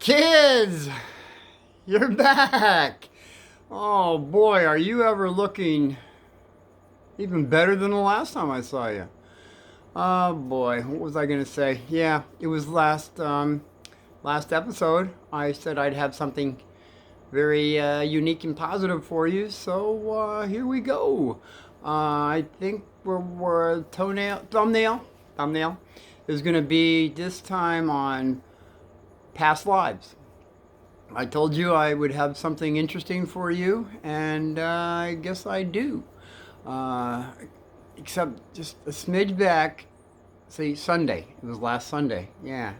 Kids, you're back. Oh boy, are you ever looking even better than the last time I saw you? Oh boy, what was I gonna say? Yeah, it was last episode. I said I'd have something very unique and positive for you. So here we go. I think we're thumbnail is gonna be this time on past lives. I told you I would have something interesting for you, and I guess I do. Uh, Except just a smidge back. See, Sunday. It was last Sunday. Yeah.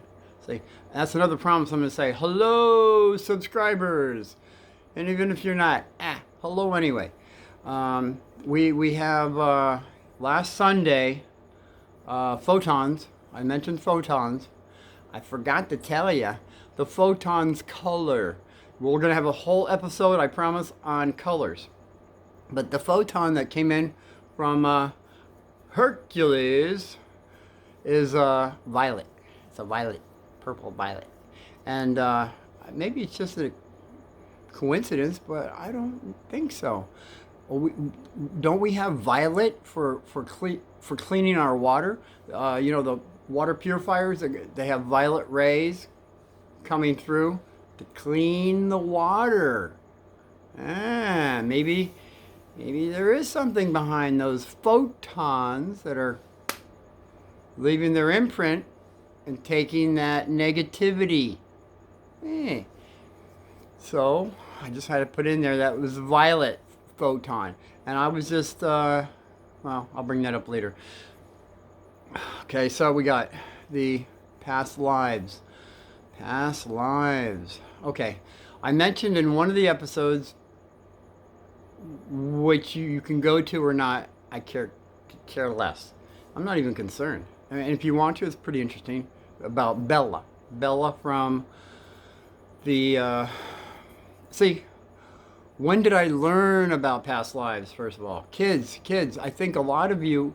See, that's another promise. I'm going to say, hello, subscribers. And even if you're not, hello anyway. We have last Sunday photons. I mentioned photons. I forgot to tell you the photon's color. We're going to have a whole episode, I promise, on colors. But the photon that came in from Hercules is violet. It's a violet, purple violet. And maybe it's just a coincidence, but I don't think so. Don't we have violet for cleaning our water? The water purifiers, they have violet rays coming through to clean the water. Maybe there is something behind those photons that are leaving their imprint and taking that negativity. So I just had to put in there that was violet photon. And I was just, well, I'll bring that up later. Okay, so we got the past lives. Past lives. Okay, I mentioned in one of the episodes, which you can go to or not, I care less. I'm not even concerned. I mean, if you want to, it's pretty interesting, about Bella. Bella from the, see, when did I learn about past lives, first of all? Kids, I think a lot of you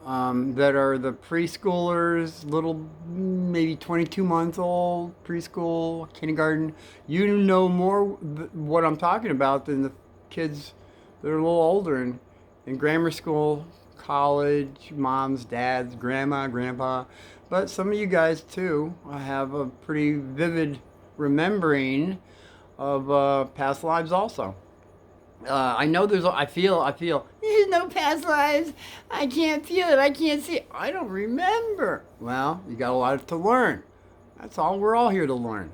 that are the preschoolers, little, maybe 22 months old, preschool, kindergarten, you know more what I'm talking about than the kids that are a little older in grammar school, college, moms, dads, grandma, grandpa. But some of you guys too have a pretty vivid remembering of past lives also. I know I feel, there's no past lives. I can't feel it. I can't see it. I don't remember. Well, you got a lot to learn. That's all. We're all here to learn.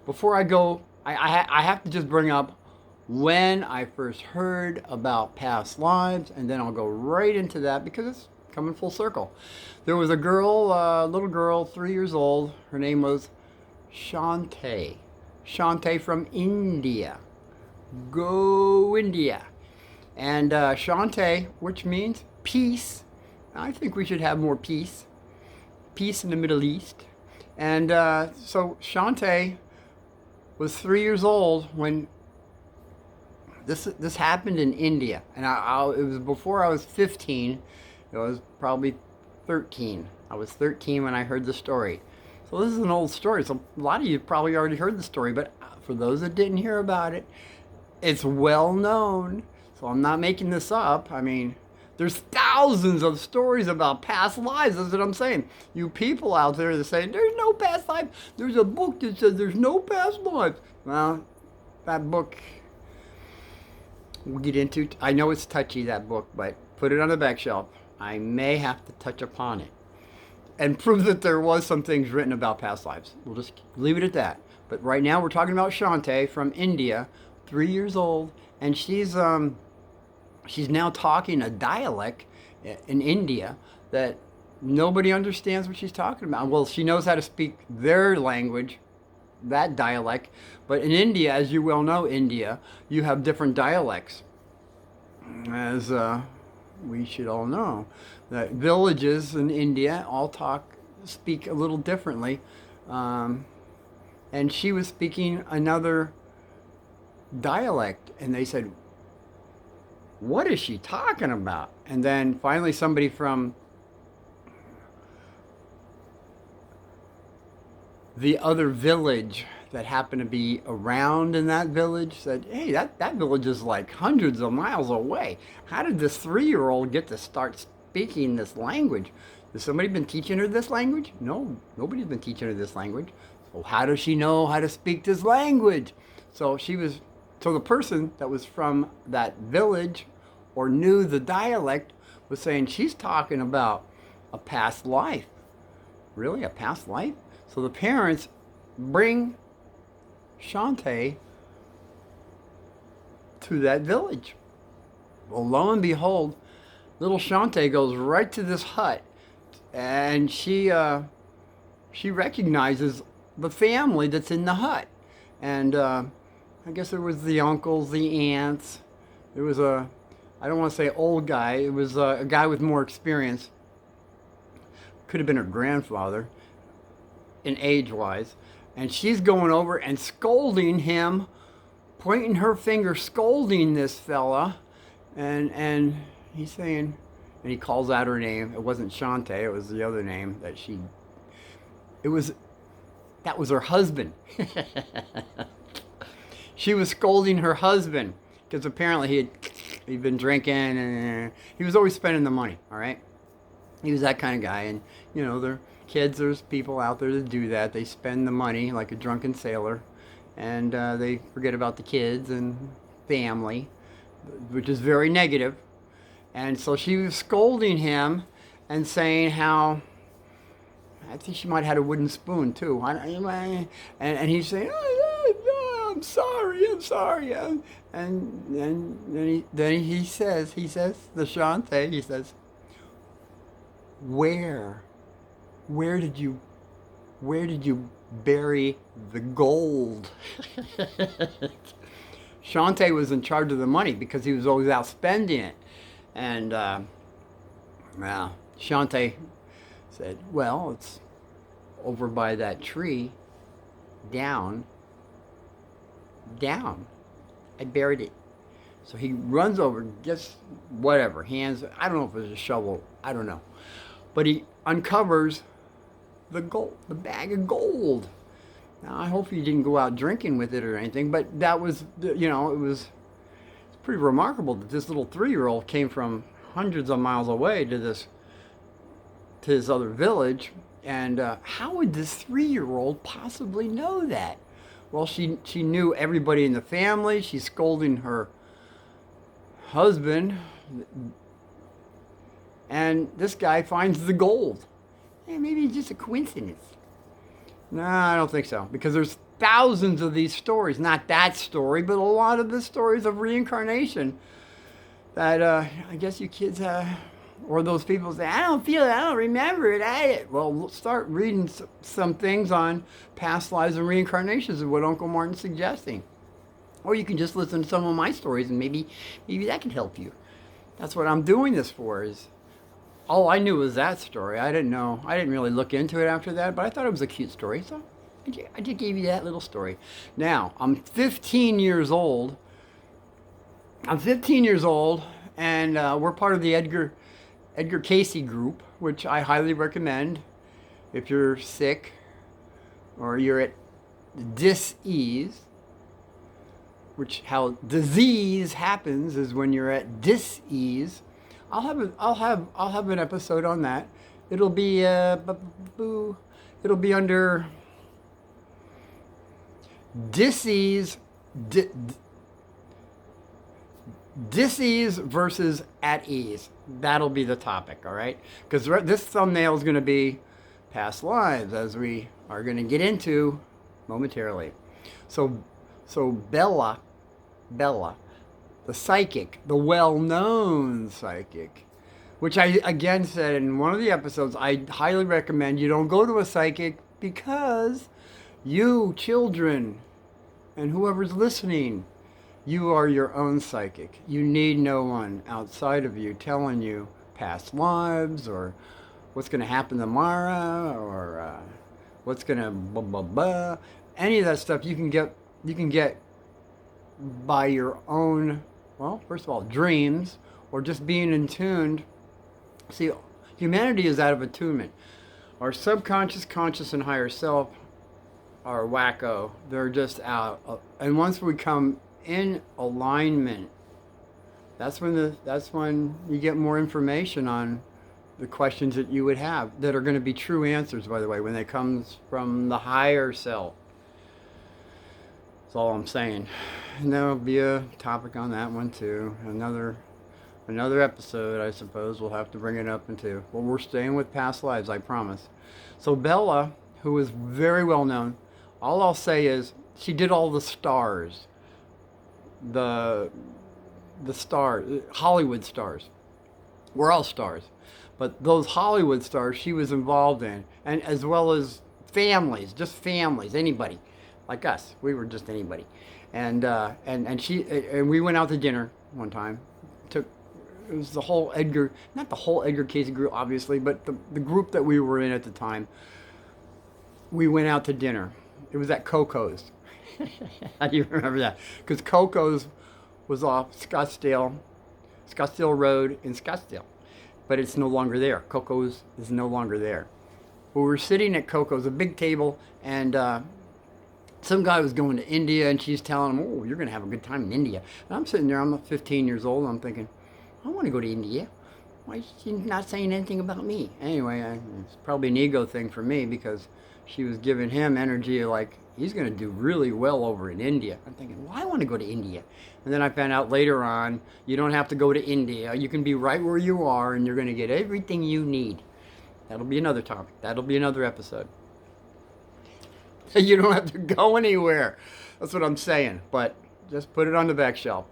Before I go, I have to just bring up when I first heard about past lives, and then I'll go right into that because it's coming full circle. There was a girl, little girl, 3 years old. Her name was Shantae. Shantae from India. Go India. And Shantae, which means peace. I think we should have more peace. Peace in the Middle East. And so Shantae was 3 years old when this happened in India. And it was before I was 15. It was probably 13. I was 13 when I heard the story. So this is an old story. So a lot of you probably already heard the story, but for those that didn't hear about it, it's well known. So I'm not making this up. I mean, there's thousands of stories about past lives. That's what I'm saying. You people out there that say there's no past life. There's a book that says there's no past lives. Well, that book we'll get into. I know it's touchy, that book, but put it on the back shelf. I may have to touch upon it and prove that there was some things written about past lives. We'll just leave it at that. But right now we're talking about Shantae from India, 3 years old, and she's now talking a dialect in India that nobody understands what she's talking about. Well, she knows how to speak their language, that dialect, but in India, as you well know, India, you have different dialects, as we should all know. That villages in India all speak a little differently. And she was speaking another dialect. And they said, what is she talking about? And then finally somebody from the other village that happened to be around in that village said, hey, that village is like hundreds of miles away. How did this 3-year-old get to start speaking this language? Has somebody been teaching her this language? No, nobody's been teaching her this language. So how does she know how to speak this language? So so the person that was from that village or knew the dialect was saying she's talking about a past life. Really, a past life? So the parents bring Shantae to that village. Well, lo and behold, little Shantae goes right to this hut, and she recognizes the family that's in the hut, and I guess there was the uncles, the aunts. There was I don't want to say old guy. It was a guy with more experience. Could have been her grandfather, in age-wise. And she's going over and scolding him, pointing her finger, scolding this fella. And he's saying, and he calls out her name. It wasn't Shantae, it was the other name that was her husband. She was scolding her husband because apparently he'd been drinking and he was always spending the money, all right? He was that kind of guy. And, you know, there kids, there's people out there that do that. They spend the money like a drunken sailor, and they forget about the kids and family, which is very negative. And so she was scolding him and saying how, I think she might have had a wooden spoon too. And he's saying, oh, I'm sorry. And then he says, the Shantae, he says, where did you bury the gold? Shantae was in charge of the money because he was always out spending it. And well, Shantae said, well, it's over by that tree, down. I buried it. So he runs over, gets whatever, hands, I don't know if it was a shovel, I don't know. But he uncovers the gold, the bag of gold. Now, I hope he didn't go out drinking with it or anything, but that was, you know, it's pretty remarkable that this little 3-year-old came from hundreds of miles away to this other village. And how would this 3-year-old possibly know that? Well, she knew everybody in the family. She's scolding her husband. And this guy finds the gold. Hey, maybe it's just a coincidence. No, I don't think so. Because there's thousands of these stories. Not that story, but a lot of the stories of reincarnation that I guess you kids or those people say, I don't feel it, I don't remember it. Well, start reading some things on past lives and reincarnations is what Uncle Martin's suggesting. Or you can just listen to some of my stories and maybe that can help you. That's what I'm doing this for. Is all I knew was that story. I didn't really look into it after that, but I thought it was a cute story, so I just gave you that little story. Now, I'm 15 years old, and we're part of the Edgar Casey group, which I highly recommend if you're sick or you're at dis-ease. Which how disease happens is when you're at dis-ease. I'll have an episode on that. It'll be under dis-ease versus at ease. That'll be the topic, all right? Because this thumbnail is going to be past lives, as we are going to get into momentarily. So Bella, the psychic, the well-known psychic, which I again said in one of the episodes, I highly recommend you don't go to a psychic because you, children, and whoever's listening, you are your own psychic. You need no one outside of you telling you past lives or what's going to happen tomorrow or what's going to blah, blah, blah. Any of that stuff you can get by your own, well, first of all, dreams or just being in tune. See, humanity is out of attunement. Our subconscious, conscious, and higher self are wacko. They're just out. And once we come in alignment, that's when you get more information on the questions that you would have that are going to be true answers, by the way, when they comes from the higher self. That's all I'm saying. And there'll be a topic on that one too. Another episode, I suppose. We'll have to bring it up into. Well, we're staying with past lives, I promise. So Bella, who is very well known, all I'll say is she did all the stars, the stars, Hollywood stars. We're all stars, but those Hollywood stars she was involved in, and as well as families, just families, anybody, like us. We were just anybody, and we went out to dinner one time. Took It was the whole Edgar, not the whole Edgar Casey group, obviously, but the group that we were in at the time. We went out to dinner. It was at Coco's. How do you remember that? Because Coco's was off Scottsdale Road in Scottsdale, but it's no longer there. Coco's is no longer there. We were sitting at Coco's, a big table, and some guy was going to India, and she's telling him, "Oh, you're going to have a good time in India." And I'm sitting there. I'm 15 years old. And I'm thinking, I want to go to India. Why is she not saying anything about me? Anyway, it's probably an ego thing for me because she was giving him energy like he's going to do really well over in India. I'm thinking, well, I want to go to India. And then I found out later on, you don't have to go to India. You can be right where you are and you're going to get everything you need. That'll be another topic. That'll be another episode. You don't have to go anywhere. That's what I'm saying. But just put it on the back shelf.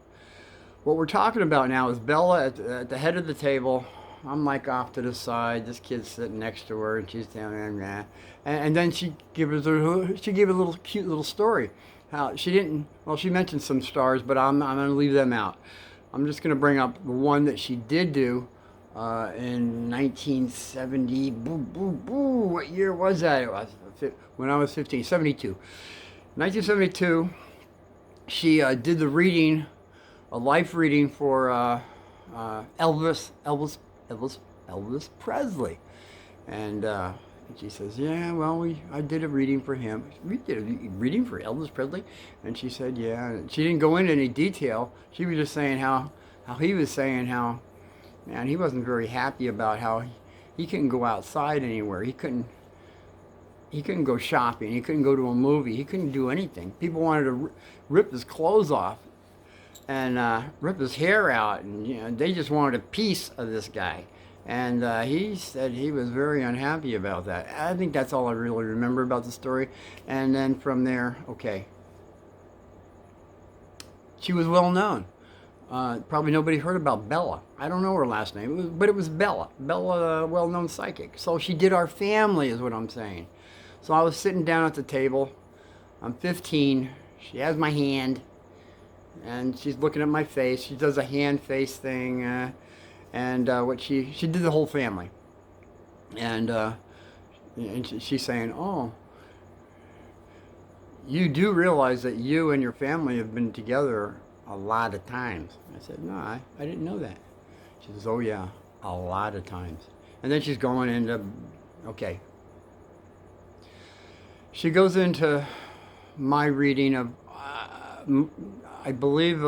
What we're talking about now is Bella at the head of the table. I'm like off to the side. This kid's sitting next to her, and she's telling me, and then she gave a little cute little story. How she didn't. Well, she mentioned some stars, but I'm going to leave them out. I'm just going to bring up the one that she did do in 1970. Boo, boo, boo. What year was that? It was when I was 15. 72. 1972. She did the reading, a life reading for Elvis Presley, and she says, "Yeah, well, I did a reading for him. We did a reading for Elvis Presley," and she said, "Yeah." And she didn't go into any detail. She was just saying how he was saying how, man, he wasn't very happy about how he couldn't go outside anywhere. He couldn't go shopping. He couldn't go to a movie. He couldn't do anything. People wanted to rip his clothes off and rip his hair out, and they just wanted a piece of this guy. And he said he was very unhappy about that. I think that's all I really remember about the story. And then from there, okay. She was well known. Probably nobody heard about Bella. I don't know her last name, but it was Bella. Bella, well-known psychic. So she did our family, is what I'm saying. So I was sitting down at the table. I'm 15. She has my hand, and she's looking at my face. She does a hand-face thing. And what she did the whole family, and she's saying, "Oh, you do realize that you and your family have been together a lot of times." I said, "No, I didn't know that." She says, "Oh yeah, a lot of times." And then she's going into, okay. She goes into my reading of, I believe.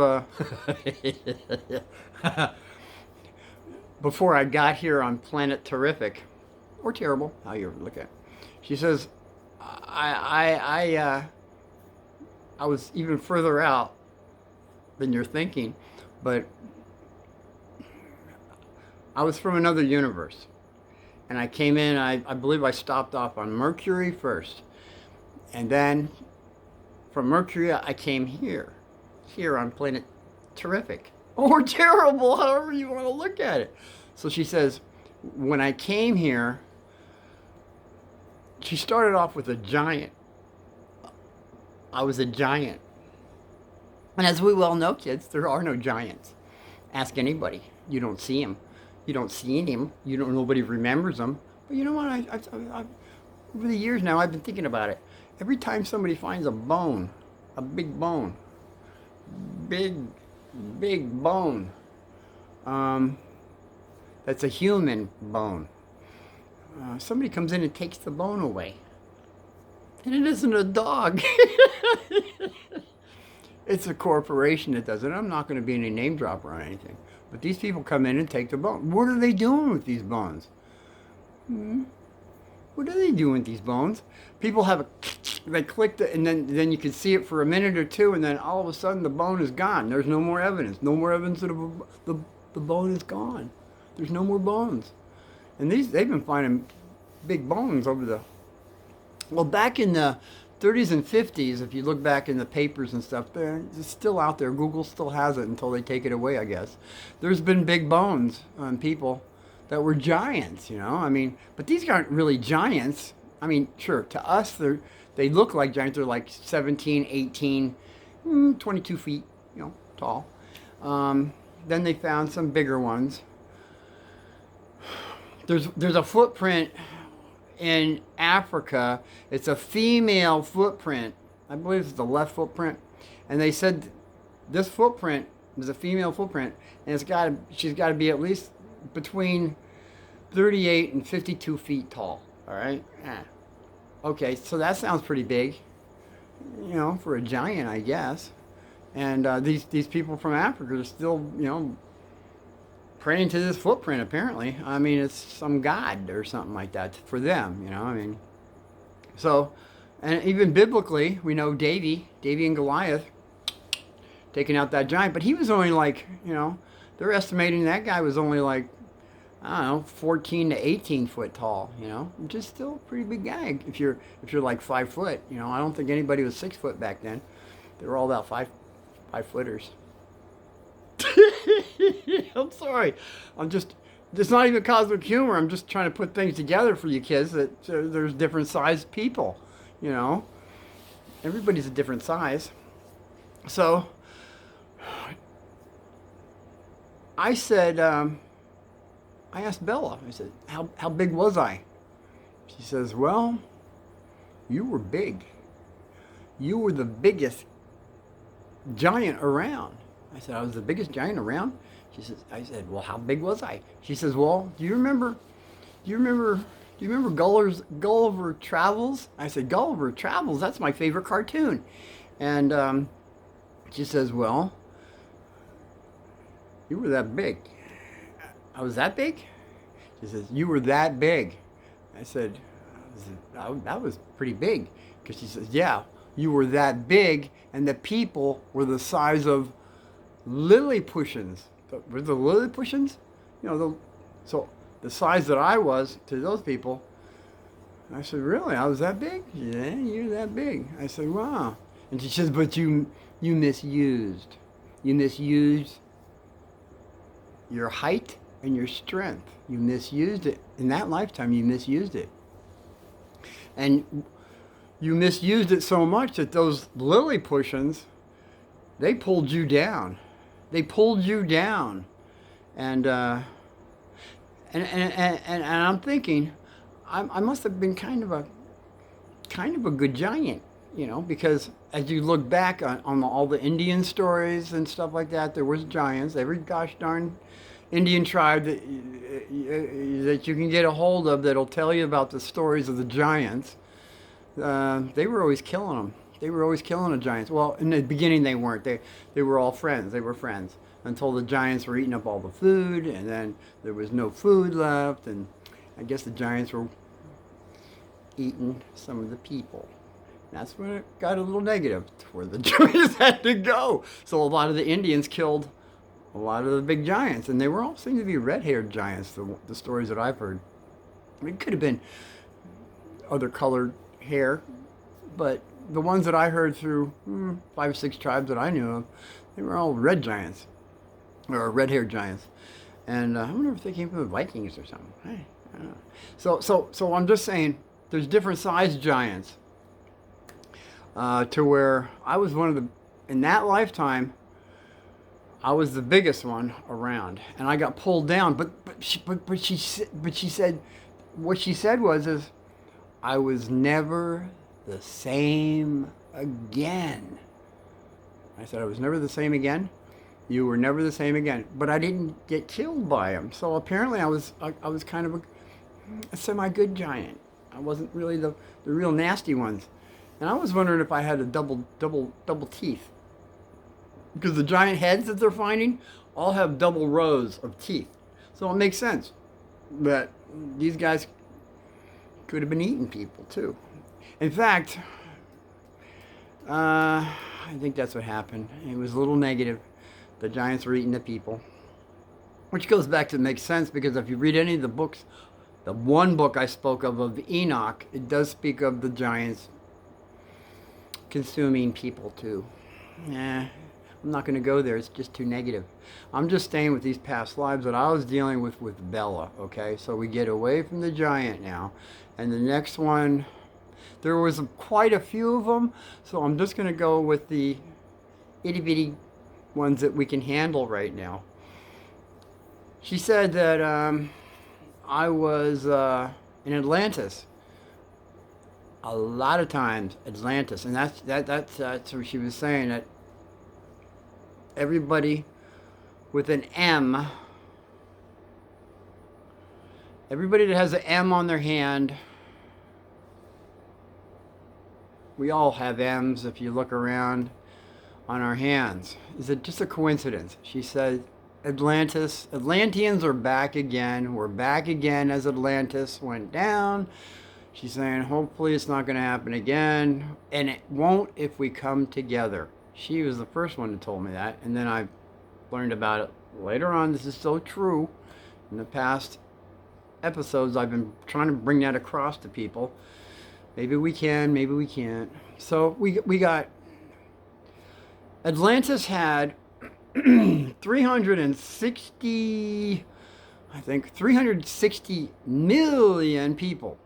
Before I got here on Planet Terrific, or Terrible, how you look at it. She says, I was even further out than you're thinking, but I was from another universe. And I came in, I believe I stopped off on Mercury first. And then from Mercury, I came here on Planet Terrific. Or terrible, however you want to look at it. So she says, when I came here, she started off with a giant. I was a giant. And as we well know, kids, there are no giants. Ask anybody. You don't see them. You don't see him. Nobody remembers them. But you know what? I over the years now, I've been thinking about it. Every time somebody finds a bone, a big bone, big bone, that's a human bone. Somebody comes in and takes the bone away. And it isn't a dog. It's a corporation that does it. I'm not going to be any name dropper or anything. But these people come in and take the bone. What are they doing with these bones? Hmm? What are they doing with these bones? People have a, they click it, and then you can see it for a minute or two, and then all of a sudden the bone is gone. There's no more evidence. No more evidence that the bone is gone. There's no more bones. And they've been finding big bones over the, well, back in the 30s and 50s, if you look back in the papers and stuff, it's still out there. Google still has it until they take it away, I guess. There's been big bones on people that were giants, you know. I mean, but these aren't really giants. I mean, sure, to us, they look like giants. They're like 17, 18, 22 feet, you know, tall. Then they found some bigger ones. There's a footprint in Africa. It's a female footprint. I believe it's the left footprint. And they said this footprint is a female footprint, and she's got to be at least between 38 and 52 feet tall. All right. Okay, so that sounds pretty big, you know, for a giant, I guess. And these people from Africa are still, you know, praying to this footprint, apparently. I mean, it's some god or something like that for them, you know. I mean, so, and even biblically, we know Davy and Goliath taking out that giant, but he was only like, you know, they're estimating that guy was only like, I don't know, 14 to 18 foot tall, you know, which is still a pretty big guy if you're like 5 foot, you know. I don't think anybody was 6 foot back then. They were all about 5 footers. I'm sorry. It's not even cosmic humor. I'm just trying to put things together for you kids that there's different sized people, you know. Everybody's a different size. So I said, I asked Bella, I said, how big was I? She says, well, you were big. You were the biggest giant around. I said, I was the biggest giant around? I said, well, how big was I? She says, well, do you remember Gulliver Travels? I said, Gulliver Travels, that's my favorite cartoon. And she says, well, you were that big. I was that big? She says, you were that big. I said, that was pretty big. Because she says, yeah, you were that big, and the people were the size of Lilliputians. Were the Lilliputians? You know, so the size that I was to those people. I said, really? I was that big? Yeah, you're that big. I said, wow. And she says, but you misused. You misused your height and your strength. You misused it. In that lifetime, you misused it. And you misused it so much that those Lilliputians, they pulled you down. They pulled you down. And I'm thinking, I must have been kind of a good giant, you know, because as you look back on all the Indian stories and stuff like that, there was giants. Every gosh darn Indian tribe that you can get a hold of that'll tell you about the stories of the giants. They were always killing them. They were always killing the giants. Well, in the beginning they weren't. They were all friends. They were friends until the giants were eating up all the food, and then there was no food left, and I guess the giants were eating some of the people. That's when it got a little negative, to where the giants had to go. So a lot of the Indians killed a lot of the big giants, and they were all seemed to be red-haired giants, the stories that I've heard. I mean, it could have been other colored hair, but the ones that I heard through 5 or 6 tribes that I knew of, they were all red giants, or red-haired giants. And I wonder if they came from the Vikings or something. Hey, I don't know. So I'm just saying, there's different sized giants. To where I was one of the, in that lifetime, I was the biggest one around, and I got pulled down. But she said, what she said was, I was never the same again. I said, I was never the same again. You were never the same again. But I didn't get killed by him. So apparently I was kind of a semi-good giant. I wasn't really the real nasty ones. And I was wondering if I had a double teeth. Because the giant heads that they're finding all have double rows of teeth. So it makes sense that these guys could have been eating people too. In fact, I think that's what happened. It was a little negative. The giants were eating the people. Which goes back to make sense because if you read any of the books, the one book I spoke of Enoch, it does speak of the giants consuming people too. I'm not going to go there. It's just too negative. I'm just staying with these past lives that I was dealing with Bella, okay? So we get away from the giant now. And the next one, there was quite a few of them, so I'm just going to go with the itty-bitty ones that we can handle right now. She said that I was in Atlantis. A lot of times, Atlantis, and that's what she was saying, that everybody with an M, everybody that has an M on their hand, we all have M's if you look around on our hands. Is it just a coincidence? She said, Atlanteans are back again. We're back again as Atlantis went down. She's saying, hopefully it's not going to happen again. And it won't if we come together. She was the first one that told me that. And then I learned about it later on. This is so true. In the past episodes, I've been trying to bring that across to people. Maybe we can, maybe we can't. So we got... Atlantis had 360 million people.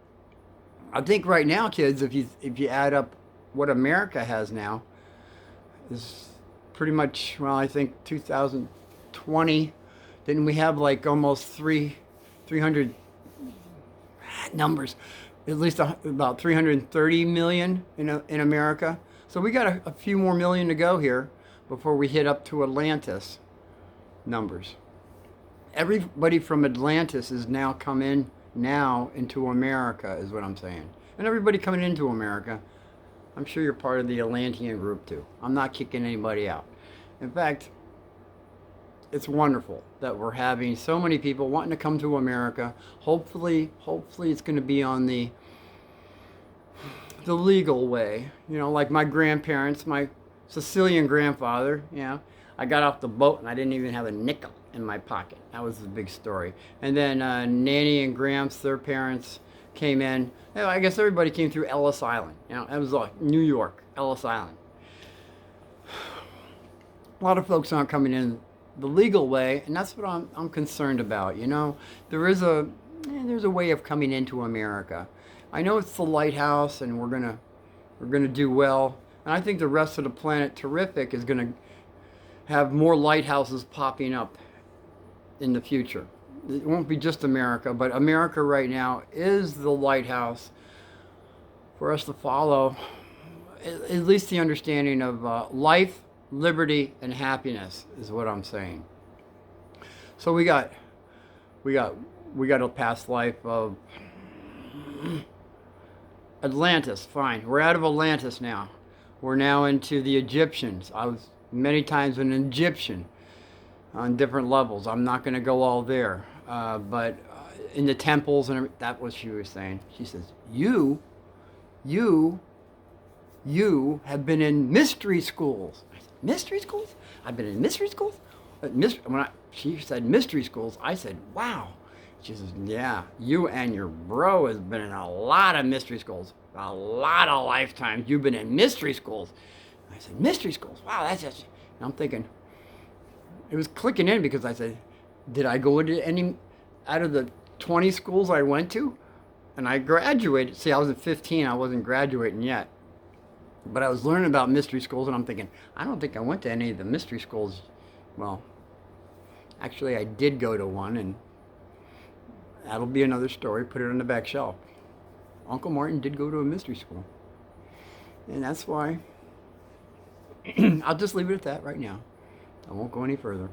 I think right now, kids, if you add up what America has now, is pretty much, well, I think 2020, didn't we have like almost 300 numbers, at least about 330 million in America. So we got a few more million to go here before we hit up to Atlantis numbers. Everybody from Atlantis is now come in now into America, is what I'm saying. And everybody coming into America, I'm sure you're part of the Atlantean group too. I'm not kicking anybody out. In fact, it's wonderful that we're having so many people wanting to come to America. Hopefully it's going to be on the legal way. You know, like my grandparents, my Sicilian grandfather, I got off the boat and I didn't even have a nickel in my pocket. That was the big story. And then Nanny and Gramps, their parents, came in. I guess everybody came through Ellis Island. It was like New York, Ellis Island. A lot of folks aren't coming in the legal way, and that's what I'm concerned about. There's a way of coming into America. I know it's the lighthouse, and we're gonna do well. And I think the rest of the planet, terrific, is gonna have more lighthouses popping up in the future. It won't be just America, but America right now is the lighthouse for us to follow. At least the understanding of life, liberty, and happiness is what I'm saying. So we got a past life of Atlantis. Fine, we're out of Atlantis now. We're now into the Egyptians. I was many times an Egyptian on different levels. I'm not going to go all there, but in the temples and that was she was saying. She says, you have been in mystery schools. I said, mystery schools? I've been in mystery schools? She said mystery schools, I said, wow. She says, yeah, you and your bro has been in a lot of mystery schools. A lot of lifetimes you've been in mystery schools. I said, mystery schools? Wow, that's just... And I'm thinking, it was clicking in because I said, did I go into any out of the 20 schools I went to? And I graduated. See, I was at 15. I wasn't graduating yet. But I was learning about mystery schools, and I'm thinking, I don't think I went to any of the mystery schools. Well, actually, I did go to one, and that'll be another story. Put it on the back shelf. Uncle Martin did go to a mystery school. And that's why I'll just leave it at that right now. I won't go any further.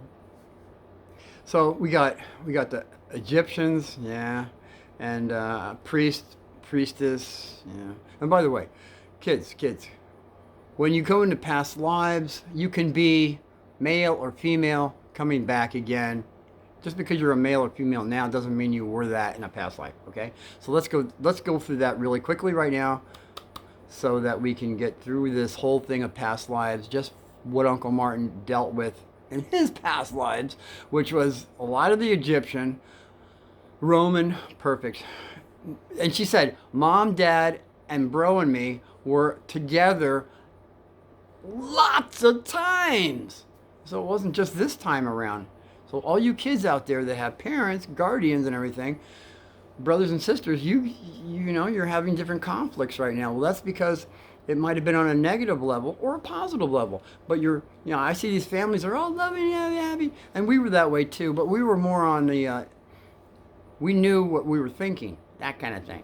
So we got the Egyptians, yeah, and priests priestess. Yeah. And by the way, kids, when you go into past lives, you can be male or female coming back again. Just because you're a male or female now doesn't mean you were that in a past life, okay? So let's go through that really quickly right now so that we can get through this whole thing of past lives, just what Uncle Martin dealt with in his past lives, which was a lot of the Egyptian, Roman, perfect. And she said, Mom, Dad, and Bro and me were together lots of times. So it wasn't just this time around. So all you kids out there that have parents, guardians, and everything, brothers and sisters, you know you're having different conflicts right now. Well, that's because it might have been on a negative level or a positive level. But I see these families are all loving, happy, and we were that way too. But we were more on the, we knew what we were thinking, that kind of thing.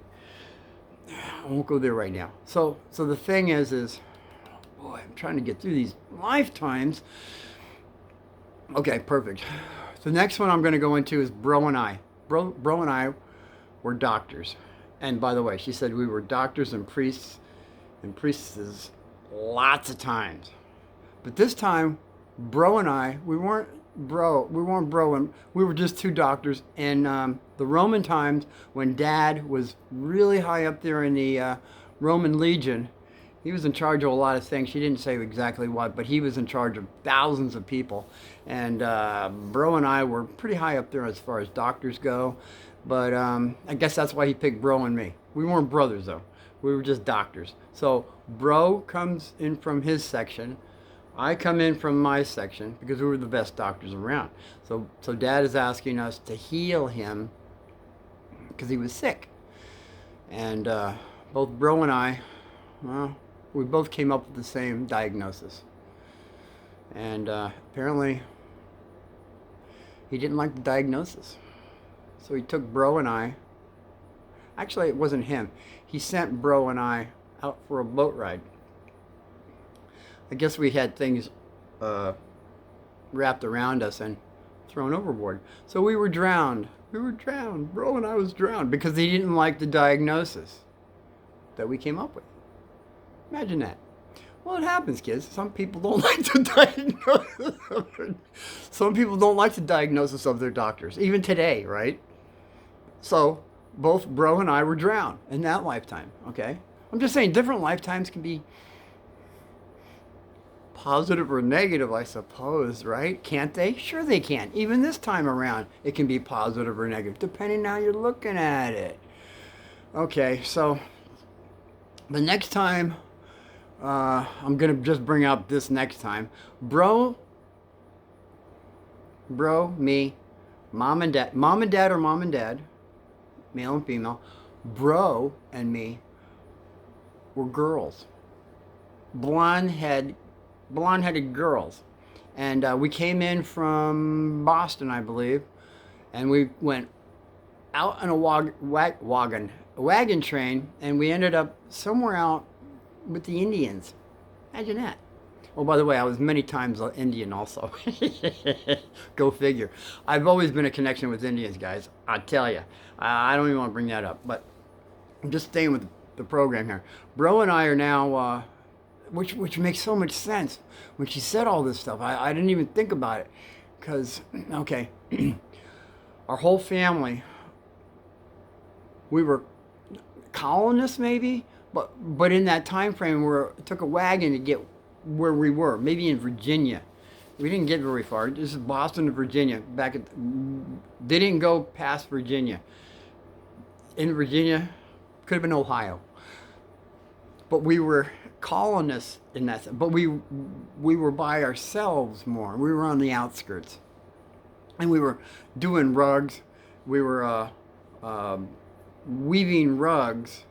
I won't go there right now. So the thing is, boy, I'm trying to get through these lifetimes. Okay, perfect. The next one I'm going to go into is Bro and I. Bro and I were doctors. And by the way, she said we were doctors and priests and priestesses lots of times. But this time, Bro and I, we weren't bro, and we were just two doctors. In the Roman times, when Dad was really high up there in the Roman Legion, he was in charge of a lot of things. She didn't say exactly what, but he was in charge of thousands of people. And Bro and I were pretty high up there as far as doctors go. But I guess that's why he picked Bro and me. We weren't brothers, though. We were just doctors. So Bro comes in from his section. I come in from my section because we were the best doctors around. So Dad is asking us to heal him because he was sick. And both Bro and I, well, we both came up with the same diagnosis. And apparently he didn't like the diagnosis. So he took Bro and I, actually it wasn't him, he sent Bro and I out for a boat ride. I guess we had things wrapped around us and thrown overboard. So we were drowned. Bro and I was drowned because he didn't like the diagnosis that we came up with. Imagine that. Well, it happens, kids. Some people don't like the diagnosis. Some people don't like the diagnosis of their doctors, even today, right? So both Bro and I were drowned in that lifetime. Okay, I'm just saying different lifetimes can be positive or negative, I suppose, right? Can't they? Sure they can. Even this time around, it can be positive or negative, depending on how you're looking at it. Okay, so the next time, I'm going to just bring up this next time. Bro, me, mom and dad, or mom and dad, male and female, Bro and me were girls. Blonde-headed girls. And we came in from Boston, I believe, and we went out on a wagon train, and we ended up somewhere out with the Indians. Imagine that. Oh, by the way, I was many times an Indian also. Go figure. I've always been a connection with Indians, guys. I tell you. I don't even want to bring that up, but I'm just staying with the program here. Bro and I are now, which makes so much sense. When she said all this stuff, I didn't even think about it. Because, okay, our whole family, we were colonists maybe, but in that time frame where it took a wagon to get where we were, maybe in Virginia. We didn't get very far. This is Boston to Virginia. They didn't go past Virginia. In Virginia, could have been Ohio. But we were colonists in that, but we were by ourselves more. We were on the outskirts. And we were doing rugs. We were weaving rugs.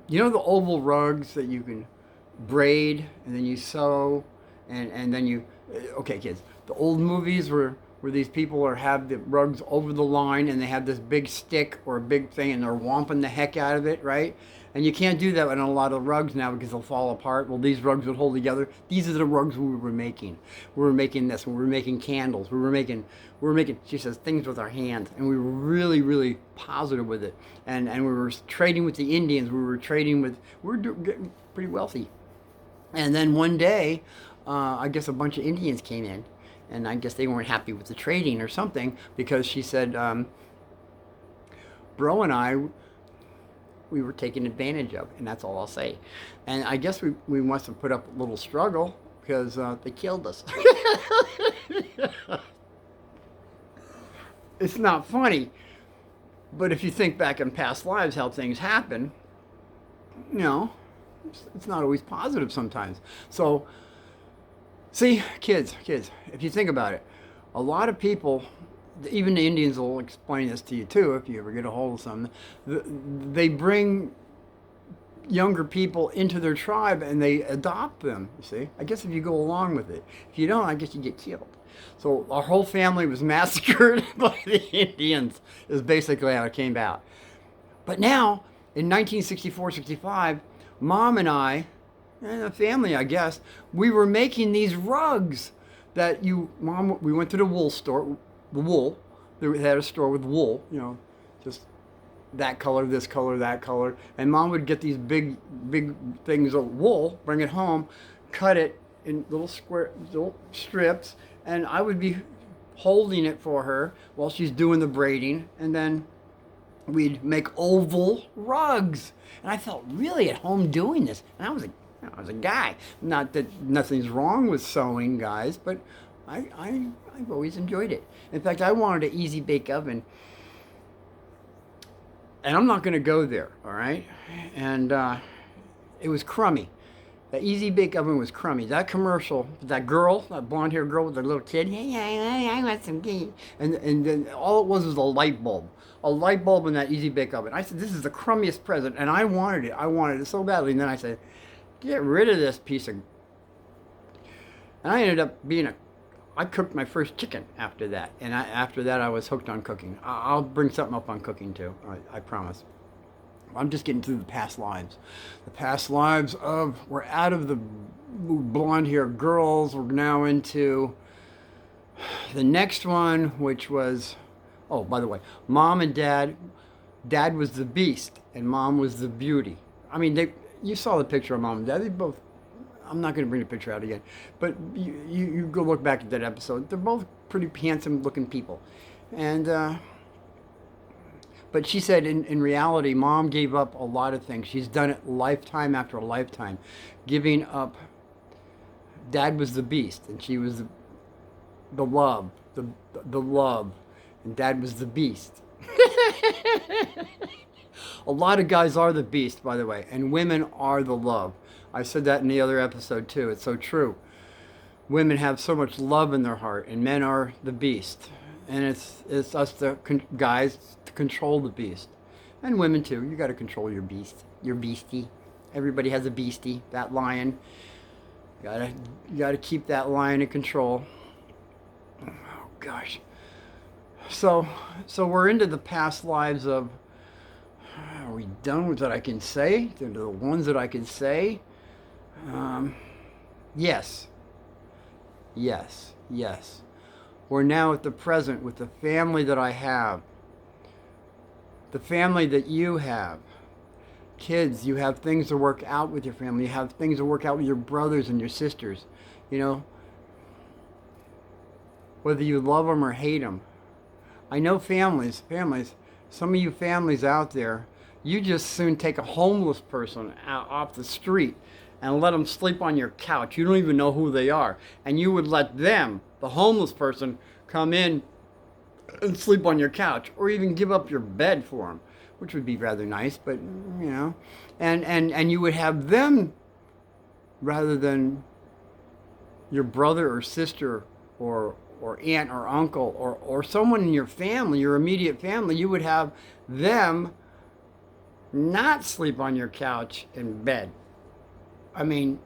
You know the oval rugs that you can braid and then you sew and then you, okay kids, the old movies where these people have the rugs over the line and they have this big stick or a big thing and they're whomping the heck out of it, right? And you can't do that on a lot of rugs now because they'll fall apart. Well, these rugs would hold together. These are the rugs we were making. We were making this. We were making candles. We were making, she says, things with our hands. And we were really, really positive with it. And we were trading with the Indians. We were getting pretty wealthy. And then one day, I guess a bunch of Indians came in. And I guess they weren't happy with the trading or something because she said, Bro and I, we were taken advantage of, and that's all I'll say. And I guess we must have put up a little struggle because they killed us. It's not funny, but if you think back in past lives how things happen, you know, it's not always positive sometimes. So, see, kids, if you think about it, a lot of people, even the Indians will explain this to you too if you ever get a hold of something. They bring younger people into their tribe and they adopt them, you see. I guess if you go along with it. If you don't, I guess you get killed. So our whole family was massacred by the Indians is basically how it came out. But now, in 1964-65, Mom and I, and the family I guess, we were making these rugs that Mom, we went to the wool store, the wool, they had a store with wool, you know, just that color, this color, that color. And Mom would get these big things of wool, bring it home, cut it in little strips, and I would be holding it for her while she's doing the braiding, and then we'd make oval rugs. And I felt really at home doing this. And I was a guy. Not that nothing's wrong with sewing, guys, but I've always enjoyed it. In fact, I wanted an easy bake oven. And I'm not going to go there, all right? And it was crummy. The easy bake oven was crummy. That commercial, that girl, that blonde haired girl with the little kid, hey, I want some cake. And then all it was a light bulb. A light bulb in that easy bake oven. I said, this is the crummiest present, and I wanted it. I wanted it so badly. And then I said, get rid of this piece of... And I ended up I cooked my first chicken after that. And after that, I was hooked on cooking. I'll bring something up on cooking, too. I promise. I'm just getting through the past lives. The past lives we're out of the blonde-haired girls. We're now into the next one, which was... Oh, by the way, Mom and Dad was the beast, and Mom was the beauty. I mean, you saw the picture of Mom and Dad. They both, I'm not going to bring the picture out again, but you go look back at that episode. They're both pretty handsome-looking people. And, but she said in reality, Mom gave up a lot of things. She's done it lifetime after a lifetime, giving up. Dad was the beast, and she was the love, the love. And Dad was the beast. A lot of guys are the beast, by the way, and women are the love. I said that in the other episode too. It's so true. Women have so much love in their heart, and men are the beast. And it's us, the guys, to control the beast. And women too. You got to control your beast, your beastie. Everybody has a beastie. That lion. You gotta keep that lion in control. Oh gosh. So we're into the past lives of, are we done with what I can say? The ones that I can say? Yes. We're now at the present with the family that I have. The family that you have. Kids, you have things to work out with your family. You have things to work out with your brothers and your sisters. You know, whether you love them or hate them. I know families, some of you families out there, you just soon take a homeless person out off the street and let them sleep on your couch. You don't even know who they are. And you would let them, the homeless person, come in and sleep on your couch, or even give up your bed for them, which would be rather nice, but, you know. And you would have them, rather than your brother or sister or aunt or uncle or someone in your family, your immediate family, you would have them not sleep on your couch in bed. I mean,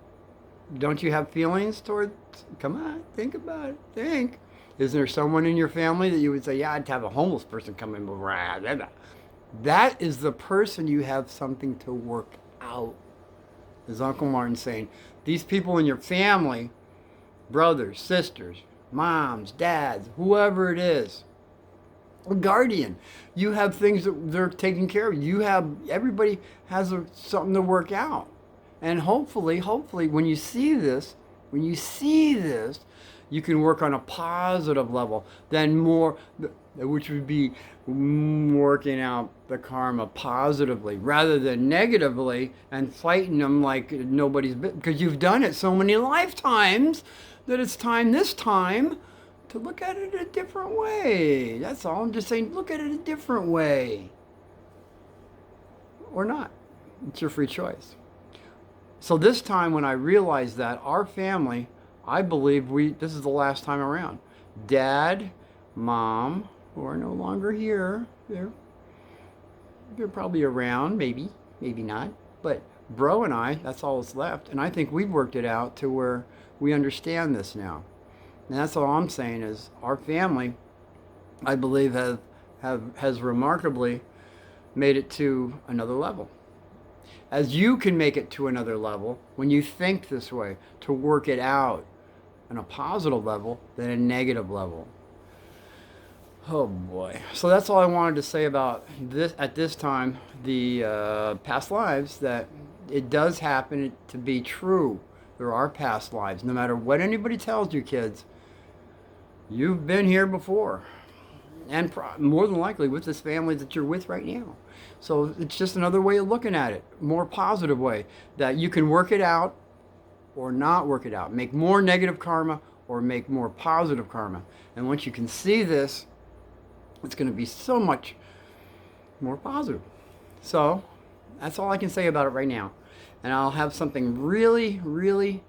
don't you have feelings towards, come on, think about it, think. Is there someone in your family that you would say, yeah, I'd have a homeless person come in over? That is the person you have something to work out. As Uncle Martin's saying, these people in your family, brothers, sisters, moms, dads, whoever it is, a guardian, you have things that they're taking care of. You have, everybody has something to work out. And hopefully, when you see this, you can work on a positive level, then more, which would be working out the karma positively rather than negatively and fighting them like nobody's been, because you've done it so many lifetimes that it's time this time to look at it a different way. That's all. I'm just saying, look at it a different way. Or not. It's your free choice. So this time when I realized that our family, I believe this is the last time around. Dad, Mom, who are no longer here, they're probably around, maybe not. But Bro and I, that's all that's left. And I think we've worked it out to where we understand this now. And that's all I'm saying is our family, I believe, has remarkably made it to another level. As you can make it to another level when you think this way, to work it out on a positive level than a negative level. Oh boy. So that's all I wanted to say about this at this time, the past lives, that it does happen to be true. There are past lives. No matter what anybody tells you, kids, you've been here before. And more than likely with this family that you're with right now. So it's just another way of looking at it, more positive way, that you can work it out or not work it out. Make more negative karma or make more positive karma. And once you can see this, it's going to be so much more positive. So that's all I can say about it right now. And I'll have something really, really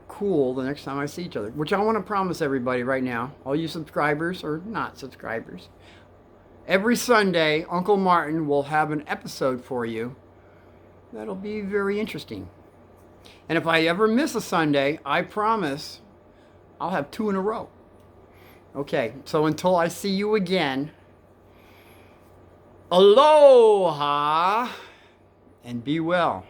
cool the next time I see each other, which I want to promise everybody right now, all you subscribers or not subscribers. Every Sunday, Uncle Martin will have an episode for you that'll be very interesting. And if I ever miss a Sunday, I promise I'll have 2 in a row. Okay, so until I see you again, aloha and be well.